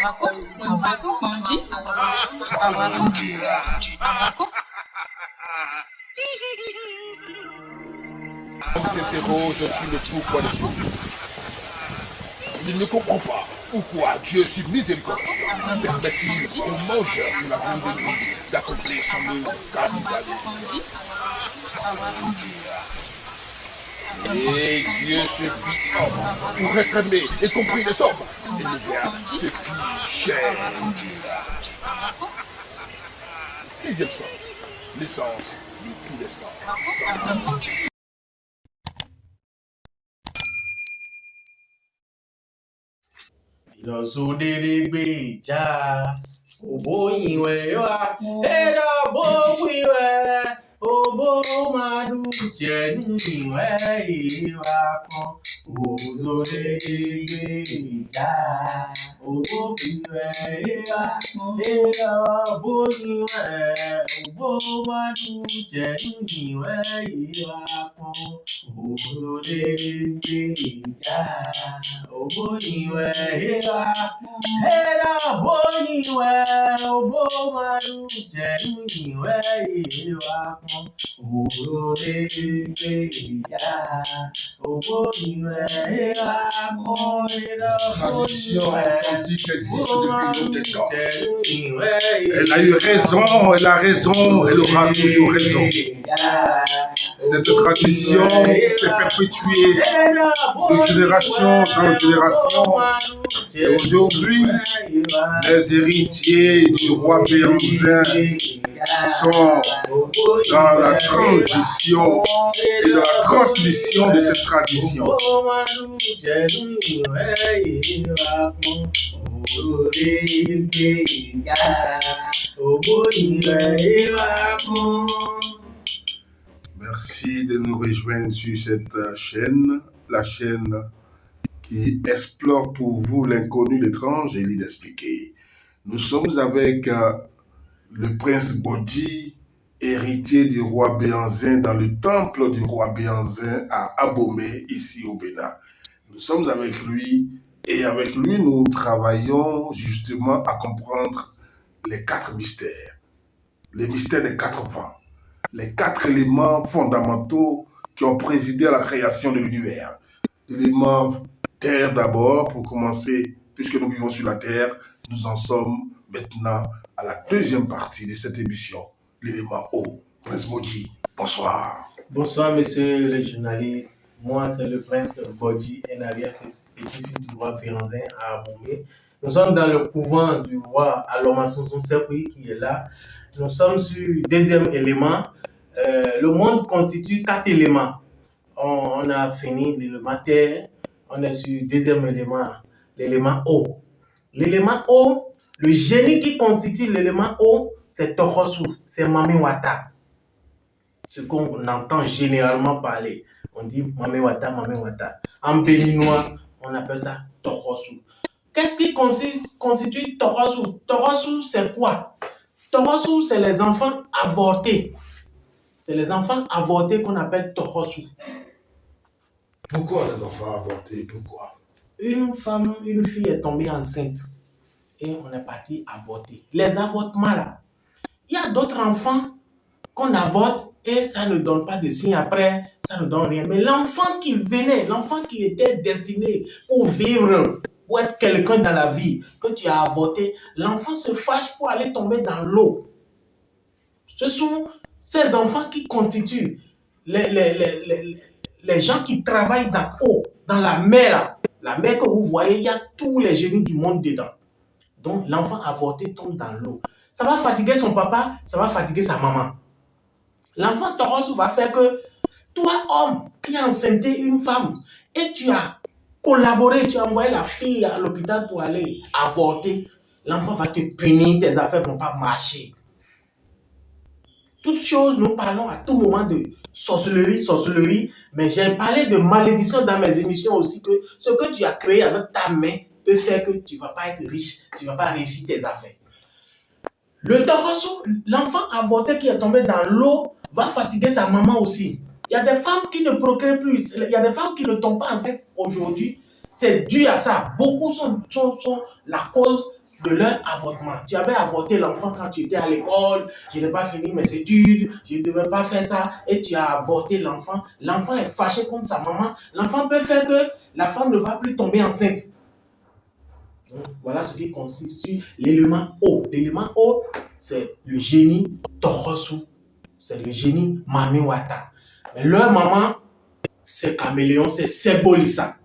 On s'interroge sur le pourquoi des choses. Il ne comprend pas pourquoi Dieu, si miséricordieux, permet-il aux mangeurs de la viande de nuit d'accomplir son œuvre capitale. Et Dieu se fit homme pour être aimé et compris des hommes. Et le Verbe se fit chair. Sixième sens, l'essence de tous les sens. Ìlọsódélégbé ìjà òbóyìnwẹ̀ wá ẹ̀dá bówíwẹ̀ òbó màdù jẹ̀nu ìwẹ̀ ìwà kan òsódélégbé ìjà òbówíwẹ̀ wá ẹ̀dá bówíwẹ̀ òbó màdù jẹ̀nu ìwẹ̀ ìwà kan òsódélégbé ìjà òbóyìnwẹ̀ wá ẹ̀dá bówíwẹ̀ òbó màdù jẹ̀nu ìwẹ̀ ìwà kan òsódélégbé ìjà òbóyìnwẹ̀ wá ẹ̀dá Tradition authentique existe depuis longtemps. bówíwẹ̀ Elle a eu raison, elle a raison, elle aura toujours raison. Cette tradition s'est perpétuée de génération en génération. Et aujourd'hui, les héritiers du roi Béhanzin sont dans la transition et dans la transmission de cette tradition. Merci de nous rejoindre sur cette chaîne, la chaîne qui explore pour vous l'inconnu, l'étrange et l'inexpliqué. Nous sommes avec le prince Bodji, héritier du roi Béhanzin, dans le temple du roi Béhanzin à Abomey, ici au Bénin. Nous sommes avec lui et avec lui, nous travaillons justement à comprendre les 4 mystères, les mystères des 4 vents, les 4 éléments fondamentaux qui ont présidé à la création de l'univers. L'élément terre d'abord, pour commencer, puisque nous vivons sur la terre, nous en sommes maintenant à la deuxième partie de cette émission, l'élément eau. Prince Bodji, bonsoir. Bonsoir, monsieur le journaliste. Moi, c'est le prince Bodji, un arrière-fils petit-fils du roi Béhanzin à Abomey. Nous sommes dans le couvent du roi Alomasonson Sekwi qui est là. Nous sommes sur le deuxième élément. Le monde constitue 4 éléments. On a fini l'élément terre. On est sur le deuxième élément, l'élément eau. L'élément eau, le génie qui constitue l'élément eau, c'est Torosu, c'est Mami Wata. Ce qu'on entend généralement parler. On dit Mami Wata, Mami Wata. En béninois, on appelle ça Torosu. Qu'est-ce qui constitue Torosu? Torosu, c'est quoi? Torosu, c'est les enfants avortés. C'est les enfants avortés qu'on appelle Torosu. Pourquoi les enfants avortés? Pourquoi? Une fille est tombée enceinte et on est parti avorter. Les avortements là, il y a d'autres enfants qu'on avorte et ça ne donne pas de signe après, ça ne donne rien. Mais l'enfant qui venait, l'enfant qui était destiné pour vivre, pour être quelqu'un dans la vie, que tu as avorté, l'enfant se fâche pour aller tomber dans l'eau. Ce sont ces enfants qui constituent les gens qui travaillent dans l'eau, dans la mer. La mer que vous voyez, il y a tous les génies du monde dedans. Donc l'enfant avorté tombe dans l'eau. Ça va fatiguer son papa, ça va fatiguer sa maman. L'enfant Torosu va faire que toi, homme, qui a enceinté une femme, et tu as collaboré, tu as envoyé la fille à l'hôpital pour aller avorter, l'enfant va te punir, tes affaires ne vont pas marcher. Toutes choses, nous parlons à tout moment de sorcellerie, mais j'ai parlé de malédiction dans mes émissions aussi, que ce que tu as créé avec ta main peut faire que tu ne vas pas être riche, tu ne vas pas réussir tes affaires. Le Torosu, l'enfant avorté qui est tombé dans l'eau, va fatiguer sa maman aussi. Il y a des femmes qui ne procréent plus, il y a des femmes qui ne tombent pas enceintes aujourd'hui. C'est dû à ça. Beaucoup sont la cause de leur avortement. Tu avais avorté l'enfant quand tu étais à l'école, je n'ai pas fini mes études, je ne devais pas faire ça, et tu as avorté l'enfant. L'enfant est fâché contre sa maman. L'enfant peut faire que la femme ne va plus tomber enceinte. Donc, voilà ce qui constitue l'élément O. L'élément O, c'est le génie Torosu. C'est le génie Mamiwata. Mais leur maman, c'est Caméléon, c'est Sebolissa.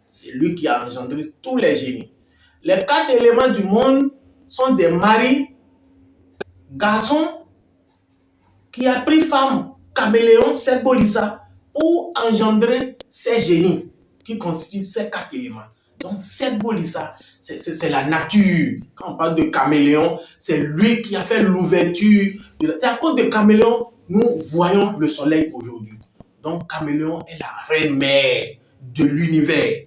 C'est lui qui a engendré tous les génies. Les 4 éléments du monde sont des maris, garçons, qui a pris femme, Caméléon, Sebolissa, pour engendrer ces génies qui constituent ces 4 éléments. Donc, Sebolissa, c'est la nature. Quand on parle de Caméléon, c'est lui qui a fait l'ouverture. C'est à cause de Caméléon, nous voyons le soleil aujourd'hui. Donc, Caméléon est la reine-mère de l'univers.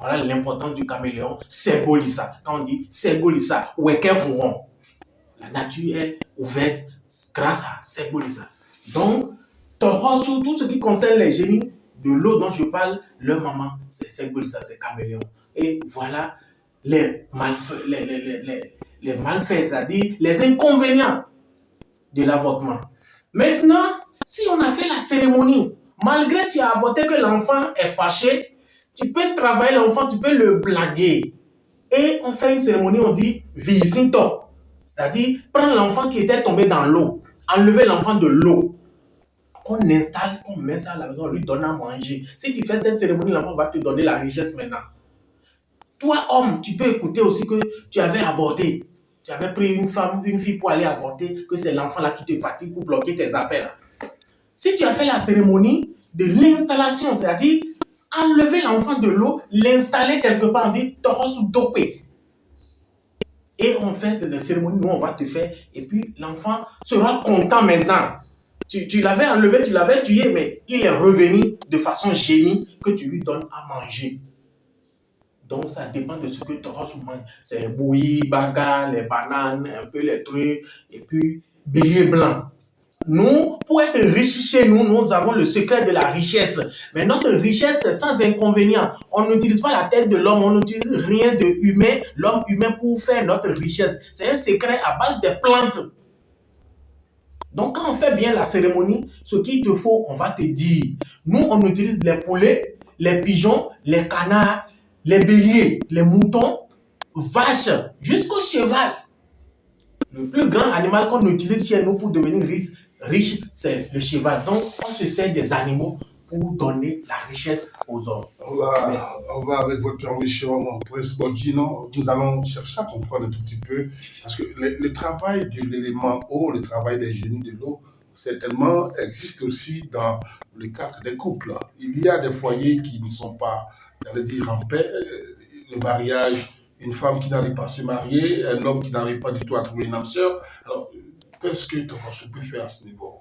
Voilà l'importance du caméléon, Sebolissa. Quand on dit Sebolissa, Weke Kouron, la nature est ouverte grâce à Sebolissa. Donc, Torosu, tout ce qui concerne les génies de l'eau dont je parle, leur maman, c'est Sebolissa, c'est caméléon. Et voilà les malfaits, c'est-à-dire les inconvénients de l'avortement. Maintenant, si on a fait la cérémonie, malgré que tu as avorté, que l'enfant est fâché, tu peux travailler l'enfant, tu peux le blaguer. Et on fait une cérémonie, on dit visinto. C'est-à-dire, prendre l'enfant qui était tombé dans l'eau, enlever l'enfant de l'eau. On installe, on met ça à la maison, on lui donne à manger. Si tu fais cette cérémonie, l'enfant va te donner la richesse maintenant. Toi, homme, tu peux écouter aussi que tu avais avorté. Tu avais pris une femme, une fille pour aller avorter, que c'est l'enfant là qui te fatigue pour bloquer tes affaires. Si tu as fait la cérémonie de l'installation, c'est-à-dire enlever l'enfant de l'eau, l'installer quelque part, on dit toros dopé. Et on fait des cérémonies, nous on va te faire, et puis l'enfant sera content maintenant. Tu l'avais enlevé, tu l'avais tué, mais il est revenu de façon génie que tu lui donnes à manger. Donc, ça dépend de ce que Toros mange. C'est bouilli, bagarre, les bananes, un peu les trucs, et puis bélier blanc. Nous, pour être riches chez nous, nous avons le secret de la richesse. Mais notre richesse, c'est sans inconvénient. On n'utilise pas la tête de l'homme, on n'utilise rien de humain, l'homme humain pour faire notre richesse. C'est un secret à base des plantes. Donc, quand on fait bien la cérémonie, ce qu'il te faut, on va te dire. Nous, on utilise les poulets, les pigeons, les canards, les béliers, les moutons, vaches, jusqu'au cheval. Le plus grand animal qu'on utilise chez nous pour devenir riche, c'est le cheval. Donc, on se sert des animaux pour donner la richesse aux hommes. On va avec votre permission, Prince Godino, nous allons chercher à comprendre un tout petit peu, parce que le travail de l'élément eau, le travail des génies de l'eau, certainement existe aussi dans le cadre des couples. Il y a des foyers qui ne sont pas, j'allais dire, en paix. Le mariage, une femme qui n'arrive pas à se marier, un homme qui n'arrive pas du tout à trouver une âme sœur. Alors, qu'est-ce que Torosu peut faire à ce niveau?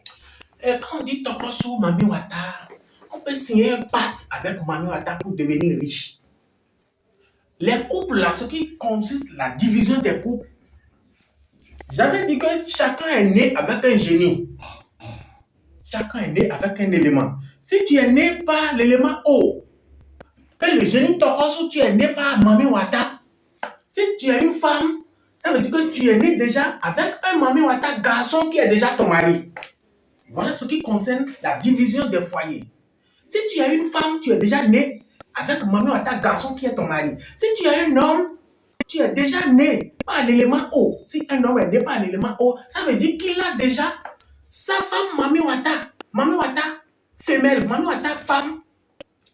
Et quand on dit Torosu, Mamiwata, on peut signer un pacte avec Mamiwata pour devenir riche. Les couples, là, ce qui consiste la division des couples, j'avais dit que chacun est né avec un génie. Chacun est né avec un élément. Si tu es né par l'élément eau, que le génie Torosu, tu es né par Mamiwata. Si tu es une femme, ça veut dire que tu es né déjà avec un Mamiwata garçon qui est déjà ton mari. Voilà ce qui concerne la division des foyers. Si tu es une femme, tu es déjà né avec Mamiwata garçon qui est ton mari. Si tu es un homme, tu es déjà né par l'élément eau. Si un homme est né par l'élément eau, ça veut dire qu'il a déjà sa femme Mamiwata. Mamiwata femelle, Mamiwata femme,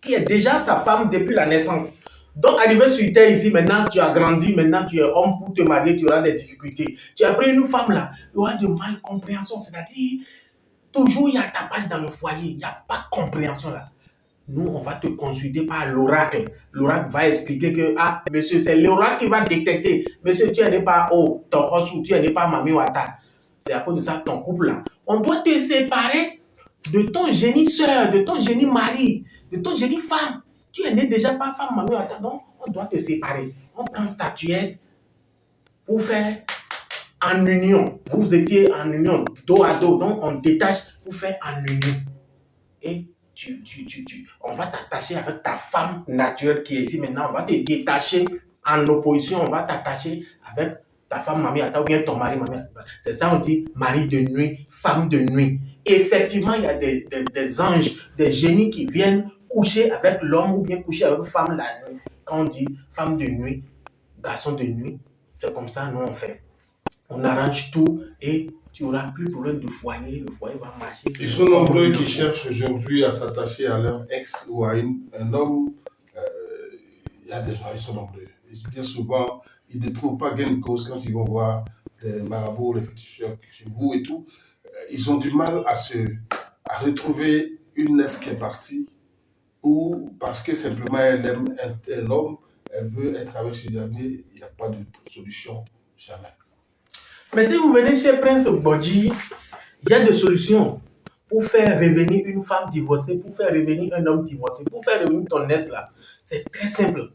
qui est déjà sa femme depuis la naissance. Donc, arrivé sur terre ici, maintenant, tu as grandi, maintenant, tu es homme, pour te marier, tu auras des difficultés. Tu as pris une femme là, il y aura de malcompréhension, c'est-à-dire, toujours il y a tapage dans le foyer, il n'y a pas de compréhension là. Nous, on va te consulter par l'oracle. L'oracle va expliquer que, ah, monsieur, c'est l'oracle qui va détecter. Monsieur, tu n'es pas Torosu, tu n'es pas Mamiwata. C'est à cause de ça, ton couple là. On doit te séparer de ton génie sœur, de ton génie mari, de ton génie femme. Tu es né déjà par femme Mamiwata, donc on doit te séparer. On prend statuette pour faire en union. Vous étiez en union, dos à dos, donc on détache pour faire en union. Et on va t'attacher avec ta femme naturelle qui est ici maintenant, on va te détacher en opposition, on va t'attacher avec ta femme Mamiata ou bien ton mari Mamiata. C'est ça, on dit mari de nuit, femme de nuit. Effectivement, il y a des anges, des génies qui viennent coucher avec l'homme ou bien coucher avec femme la nuit. Quand on dit femme de nuit, garçon de nuit, c'est comme ça, nous on fait. On arrange tout et tu n'auras plus de problème de foyer, le foyer va marcher. Ils sont nombreux qui cherchent aujourd'hui à s'attacher à leur ex ou à un homme. Il y a des gens, ils sont nombreux. Et bien souvent, ils ne trouvent pas gain de cause quand ils vont voir les marabouts, les féticheurs chez vous et tout. Ils ont du mal à retrouver une ex qui est partie ou parce que simplement elle aime un homme, elle veut être avec ce dernier, il n'y a pas de solution, jamais. Mais si vous venez chez Prince Bodji, il y a des solutions pour faire revenir une femme divorcée, pour faire revenir un homme divorcé, pour faire revenir ton ex là. C'est très simple.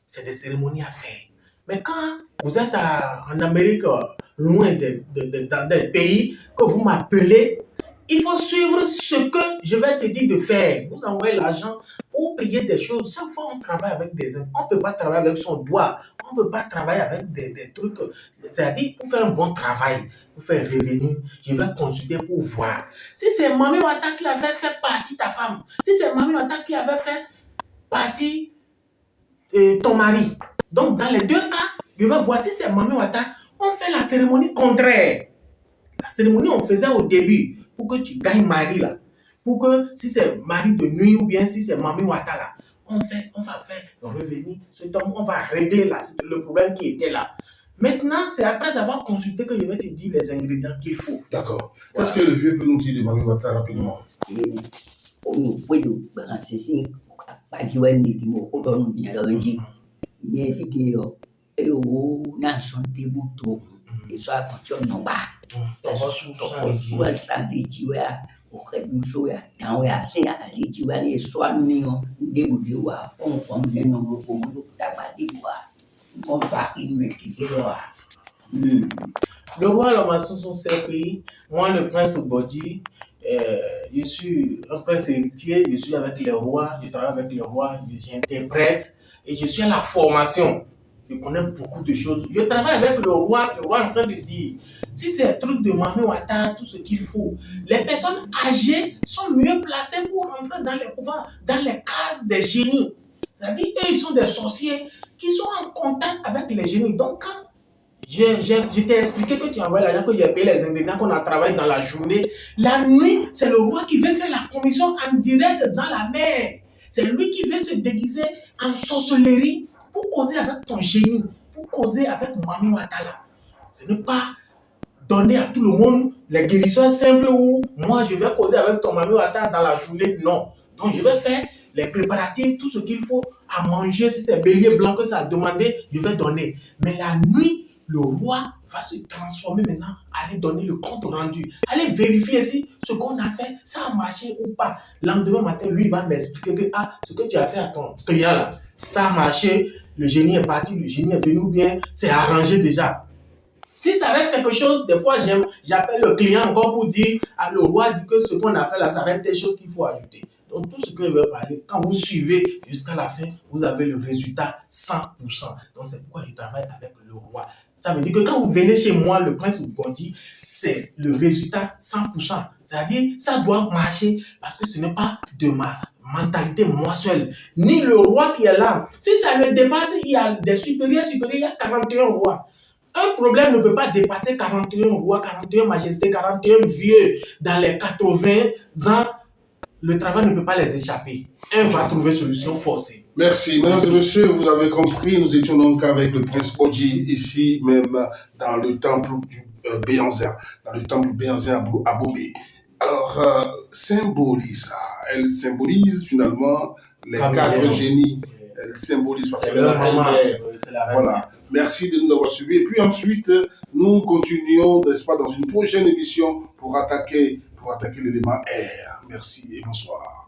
C'est des cérémonies à faire. Mais quand vous êtes en Amérique, loin dans des pays, que vous m'appelez, il faut suivre ce que je vais te dire de faire. Vous envoyez l'argent pour payer des choses. Chaque fois, on travaille avec des hommes. On ne peut pas travailler avec son doigt. On ne peut pas travailler avec des trucs. C'est-à-dire, pour faire un bon travail, pour faire revenir, je vais consulter pour voir. Si c'est Mami Wata qui avait fait partie ta femme, si c'est Mami Wata qui avait fait partie ton mari. Donc, dans les deux cas, je vais voir si c'est Mami Wata, on fait la cérémonie contraire. La cérémonie, on faisait au début pour que tu gagnes mari là. Pour que si c'est mari de nuit ou bien si c'est Mami Wata là, on va faire revenir cet homme, on va régler le problème qui était là. Maintenant, c'est après avoir consulté que je vais te dire les ingrédients qu'il faut. D'accord. Est-ce que le vieux peut nous dire de Mami Wata rapidement? Le roi Lamasson sont 7 pays. Moi, le prince Bodji, je suis un prince héritier, je suis avec les rois, je travaille avec les rois, j'interprète et je suis à la formation. Je connais beaucoup de choses. Je travaille avec le roi est en train de dire, si c'est un truc de Mami Wata, tout ce qu'il faut, les personnes âgées sont mieux placées pour rentrer dans les pouvoirs, dans les cases des génies. C'est-à-dire, eux, ils sont des sorciers qui sont en contact avec les génies. Donc, quand je t'ai expliqué que tu envoies l'argent, que j'ai payé les ingrédients, qu'on a travaillé dans la journée, la nuit, c'est le roi qui veut faire la commission en direct dans la mer. C'est lui qui veut se déguiser en sorcellerie pour causer avec ton génie, pour causer avec Mami Watala. Ce n'est pas donner à tout le monde les guérisons simples où moi je vais causer avec ton Mami Watala dans la journée. Non. Donc je vais faire les préparatifs, tout ce qu'il faut à manger. Si c'est bélier blanc que ça a demandé, je vais donner. Mais la nuit, le roi va se transformer maintenant, aller donner le compte rendu, aller vérifier si ce qu'on a fait, ça a marché ou pas. Le lendemain matin, lui va m'expliquer que ce que tu as fait à ton client là, ça a marché, le génie est parti, le génie est venu bien, c'est arrangé déjà. Si ça reste quelque chose, des fois j'appelle le client encore pour dire, le roi dit que ce qu'on a fait là, ça reste des choses qu'il faut ajouter. Donc tout ce que je vais parler, quand vous suivez jusqu'à la fin, vous avez le résultat 100%. Donc c'est pourquoi je travaille avec le roi. Ça veut dire que quand vous venez chez moi, le prince Bodji, c'est le résultat 100%. C'est-à-dire, ça doit marcher parce que ce n'est pas de ma mentalité moi seul, ni le roi qui est là. Si ça le dépasse, il y a des supérieurs, il y a 41 rois. Un problème ne peut pas dépasser 41 rois, 41 majestés, 41 vieux dans les 80 ans. Le travail ne peut pas les échapper. Un va trouver solution forcée. Merci. Mesdames et messieurs, vous avez compris, nous étions donc avec le prince Bodji, ici même dans le temple du Béanzin, dans le temple Béanzin à Bomé. Alors, elle symbolise finalement les quatre génies. Elle symbolise parce que voilà. Merci de nous avoir suivis. Et puis ensuite, nous continuons, n'est-ce pas, dans une prochaine émission pour attaquer l'élément R. Merci et bonsoir.